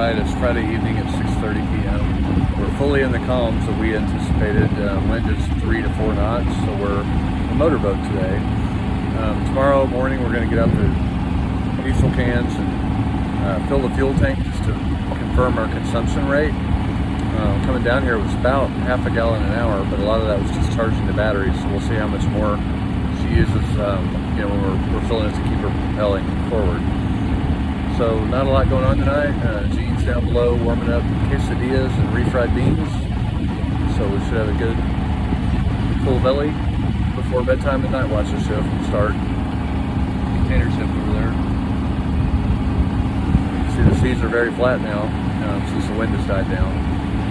right, it's Friday evening at 6:30 p.m. We're fully in the calms that we anticipated. Wind is 3 to 4 knots, so we're a motorboat today. Tomorrow morning we're going to get out the diesel cans and fill the fuel tank just to confirm our consumption rate. Coming down here was about half a gallon an hour, but a lot of that was just charging the battery, so we'll see how much more she uses when we're filling it to keep her propelling forward. So not a lot going on tonight. Gene's down below warming up quesadillas and refried beans. So we should have a good full belly before bedtime and night watch the shift will start. Container ship over there. See, the seas are very flat now since the wind has died down.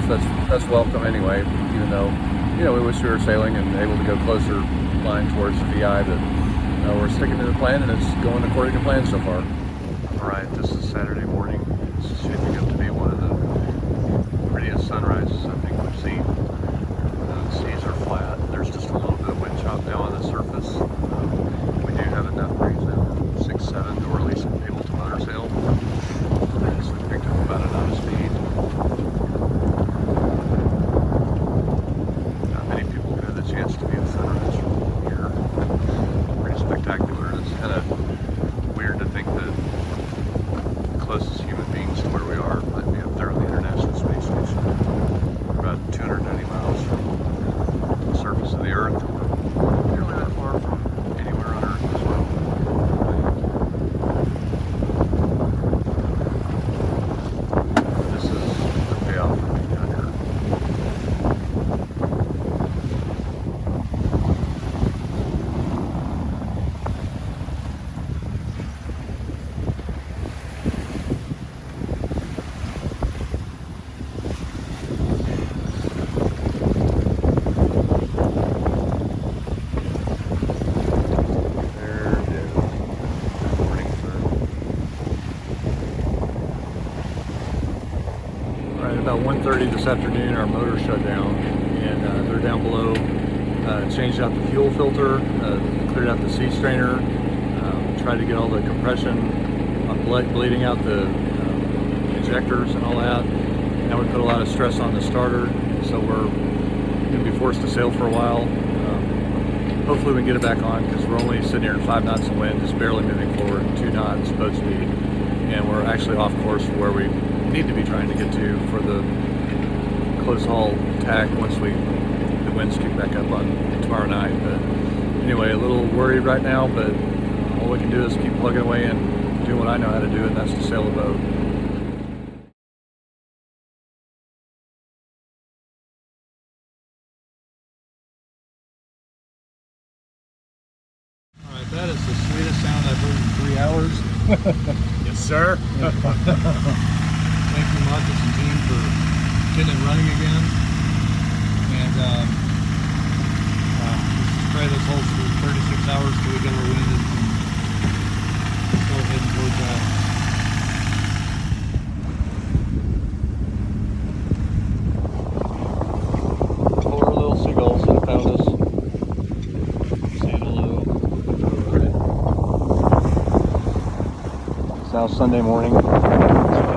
So that's welcome anyway, even though we wish we were sailing and able to go closer line towards the VI, but we're sticking to the plan and it's going according to plan so far. Alright, this is Saturday morning. This is shaping up to be one of the prettiest sunrises I think we've seen. The seas are flat. There's just a little bit of wind chop now on the surface. We do have enough breeze now, 6-7, to at least able to motor sail. So we picked up about a knot of speed. Not many people have had the chance to view the sunrise from here. Pretty spectacular. It's kind of weird to think that closest human beings to where we are might be up there on the International Space Station. We're about 290 miles from the surface of the Earth. We're not nearly that far from anywhere on Earth as well. This is the payoff for me down here. About 1:30 this afternoon, our motor shut down, and they're down below. Changed out the fuel filter, cleared out the sea strainer, tried to get all the compression, bleeding out the injectors and all that. Now we put a lot of stress on the starter, so we're going to be forced to sail for a while. Hopefully we can get it back on, because we're only sitting here at 5 knots of wind, just barely moving forward, 2 knots boat speed, and we're actually off course for where we need to be trying to get to for the close haul tack once the winds kick back up on tomorrow night. But anyway, a little worried right now, but all we can do is keep plugging away and do what I know how to do, and that's to sail a boat. Alright, that is the sweetest sound I've heard in 3 hours. Yes, sir. Thank you, Marcus and team, for getting it running again. And let's try this hold for 36 hours till we get our wind and go heading towards poor little seagulls that found us. Saying hello. It's now Sunday morning.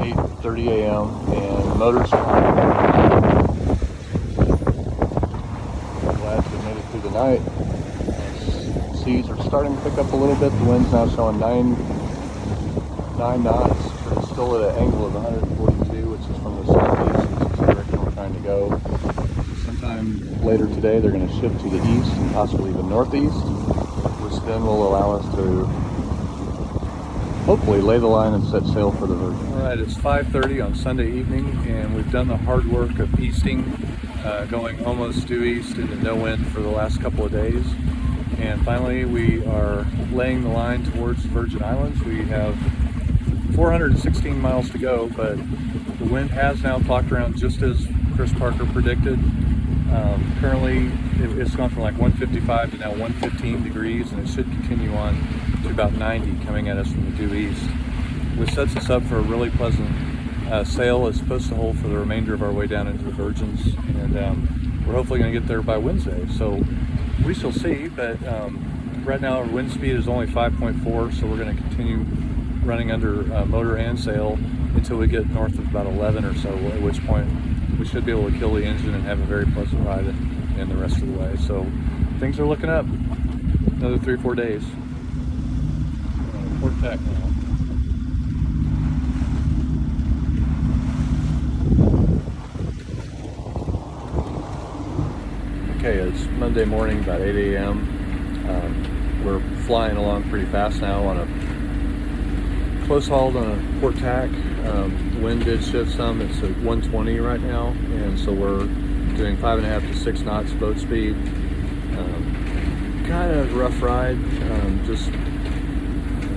8:30 a.m. and the motors glad to have made it through the night. Seas are starting to pick up a little bit. The wind's now showing 9 knots, but it's still at an angle of 142, which is from the southeast, which is the direction we're trying to go. Sometime later today they're going to shift to the east and possibly the northeast, which then will allow us to hopefully lay the line and set sail for the Virgin. Alright, it's 5:30 on Sunday evening, and we've done the hard work of easting, going almost due east into no wind for the last couple of days. And finally we are laying the line towards the Virgin Islands. We have 416 miles to go, but the wind has now clocked around just as Chris Parker predicted. Currently it's gone from like 155 to now 115 degrees, and it should continue on to about 90 coming at us from the due east, which sets us up for a really pleasant sail. It's supposed to hold for the remainder of our way down into the Virgins, and we're hopefully going to get there by Wednesday, so we shall see. But right now our wind speed is only 5.4, so we're going to continue running under motor and sail until we get north of about 11 or so, at which point we should be able to kill the engine and have a very pleasant ride in the rest of the way. So things are looking up. Another 3-4 days. We're on port tack now. Okay, it's Monday morning, about 8 a.m. We're flying along pretty fast now on a close hauled on a port tack. The wind did shift some. It's at 120 right now, and so we're doing 5.5 to 6 knots boat speed. Kind of rough ride, just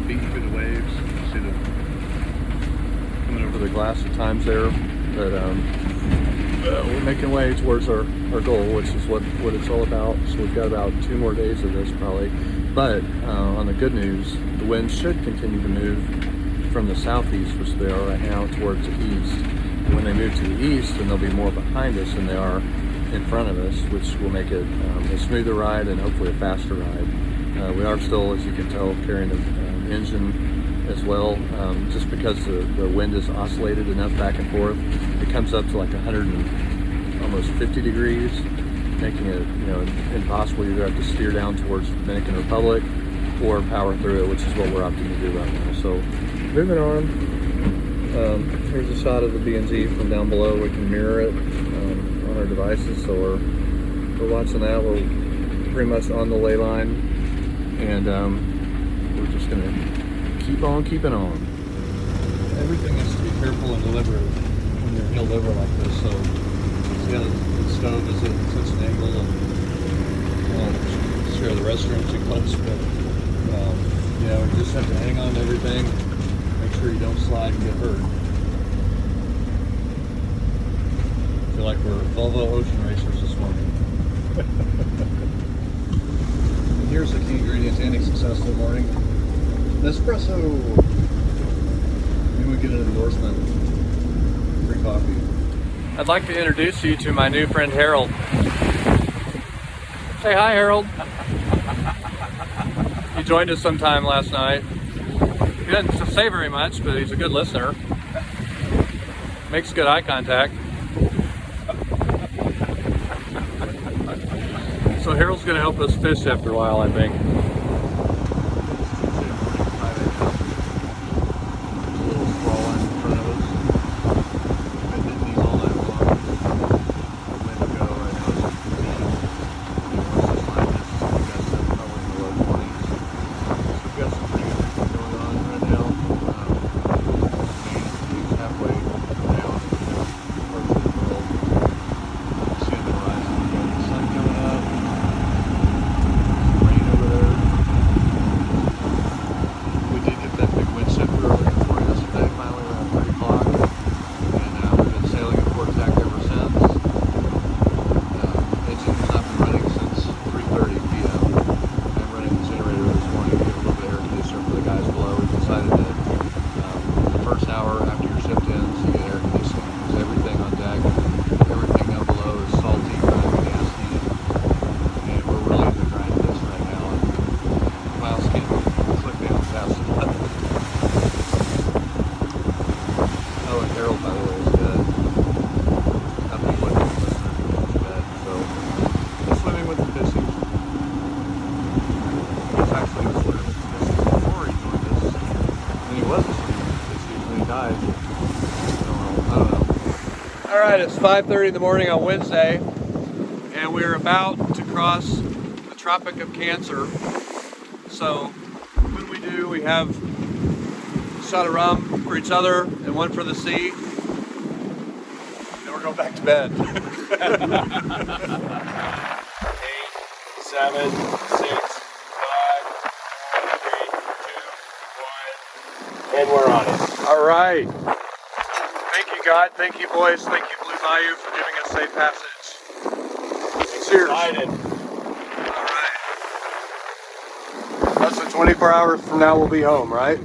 beating through the waves. You see the coming over the glass at times there, but we're making way towards our goal, which is what it's all about. So we've got about 2 more days of this probably. But on the good news, the winds should continue to move from the southeast, which they are right now, towards the east. And when they move to the east, then they'll be more behind us than they are in front of us, which will make it a smoother ride and hopefully a faster ride. We are still, as you can tell, carrying an engine as well, just because the wind is oscillated enough back and forth. It comes up to like 150 degrees, making it impossible. You either have to steer down towards the Dominican Republic or power through it, which is what we're opting to do right now. So moving on, here's a shot of the B&Z from down below. We can mirror it on our devices, so we're watching that. We're pretty much on the ley line, and we're just gonna keep on keeping on. Everything has to be careful and deliberate when you're hill over like this. So see how the stove is at such an angle, and I won't share the restroom too close, but you just have to hang on to everything. Make sure you don't slide and get hurt. I feel like we're Volvo ocean racers this morning. And here's the key ingredients to any successful morning. Nespresso. Maybe we get an endorsement. Free coffee. I'd like to introduce you to my new friend Harold. Say hi, Harold. He joined us sometime last night. He doesn't say very much, but he's a good listener. Makes good eye contact. So Harold's going to help us fish after a while, I think. Alright, it's 5:30 in the morning on Wednesday, and we're about to cross the Tropic of Cancer. So when we do, we have a shot of rum for each other and one for the sea. Then we're going back to bed. 8, 7, 6, 5, 4, 3, 2, 1, and we're on it. Alright. Thank you, God. Thank you, boys. Thank you, Blue Bayou, for giving us safe passage. Cheers. Excited. All right. Less than 24 hours from now, we'll be home, right?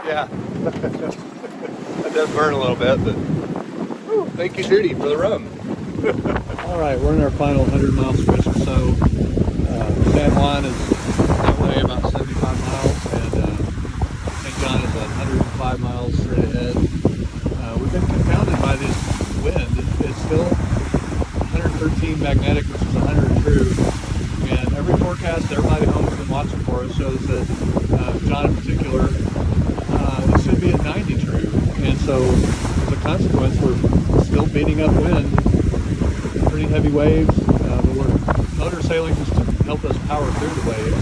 Yeah. That does burn a little bit, but thank you, Judy, for the rum. All right, we're in our final 100-mile stretch or so. San Juan is that way about 75 miles, and St. John is 105 miles. miles straight ahead. We've been confounded by this wind. It's still 113 magnetic, which is 100 true. And every forecast, everybody at home has been watching for us, shows that John in particular, it should be at 90 true. And so as a consequence, we're still beating up wind, pretty heavy waves, but we're motor sailing just to help us power through the waves.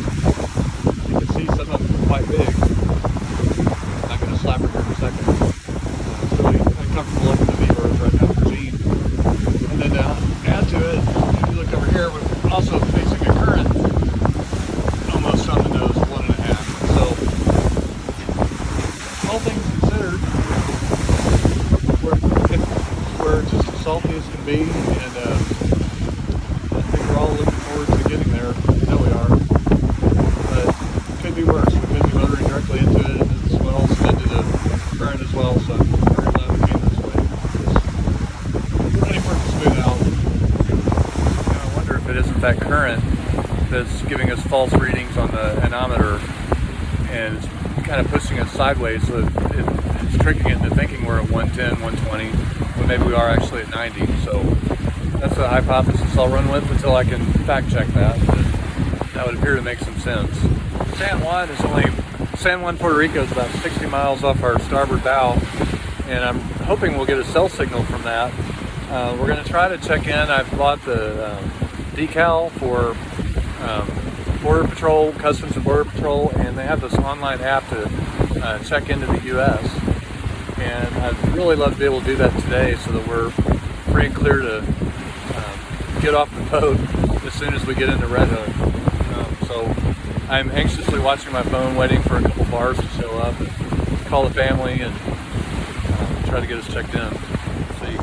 You can see some of them are quite big. I'm not going to slap her here in a second. It's really uncomfortable looking at me right now for Gene. And then add to it, if you look over here, we're also facing a current almost on the nose of 1.5. So, all things considered, we're just as salty as can be, and I think we're all looking forward to getting there. I know we are. But it could be worse. We could be motoring directly into it, and this will also into the current as well, so I'm very glad we came this way. We're ready for it to smooth out. I wonder if it isn't that current that's giving us false readings on the anemometer, and it's kind of pushing us sideways, so it's tricking it into thinking we're at 110, 120, when maybe we are actually at 90. So that's the hypothesis I'll run with until I can fact check that. But that would appear to make some sense. San Juan, Puerto Rico is about 60 miles off our starboard bow, and I'm hoping we'll get a cell signal from that. We're going to try to check in. I've bought the decal for Border Patrol, Customs and Border Patrol, and they have this online app to check into the U.S. And I'd really love to be able to do that today so that we're free and clear to get off the boat as soon as we get into Red Hook. So I'm anxiously watching my phone, waiting for a couple bars to show up, and call the family and try to get us checked in. See.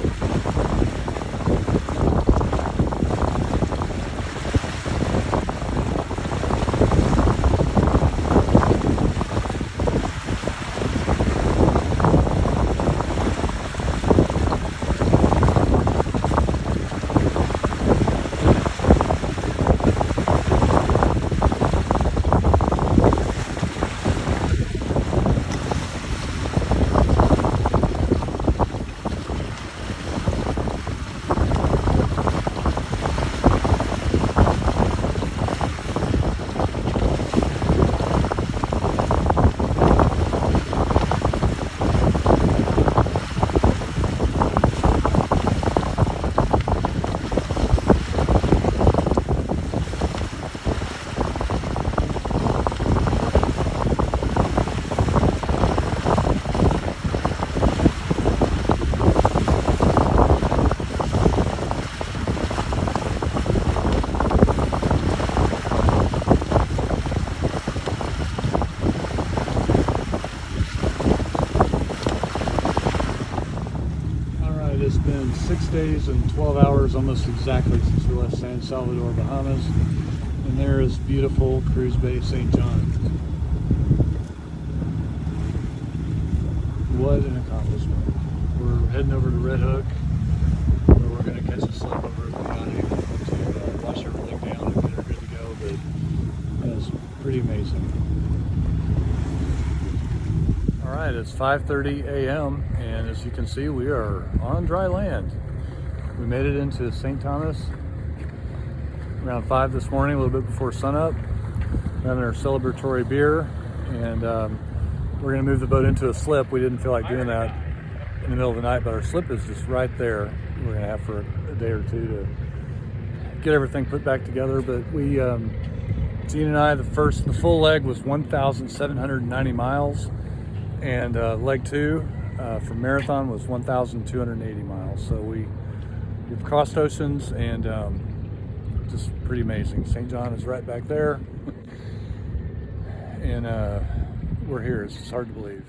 It's been 6 days and 12 hours almost exactly since we left San Salvador, Bahamas, and there is beautiful Cruise Bay, St. John. What an accomplishment. We're heading over to Red Hook, where we're going to catch a slip over at the yachting to wash everything down and get her good to go, but it's pretty amazing. Alright, it's 5:30 a.m. and as you can see, we are on dry land. We made it into St. Thomas around 5 this morning, a little bit before sunup. We're having our celebratory beer, and we're going to move the boat into a slip. We didn't feel like doing that in the middle of the night, but our slip is just right there. We're going to have for a day or two to get everything put back together. But we, Gene and I, the full leg was 1,790 miles. And leg 2 for marathon was 1,280 miles. So we've crossed oceans, and just pretty amazing. St. John is right back there, and we're here. It's hard to believe.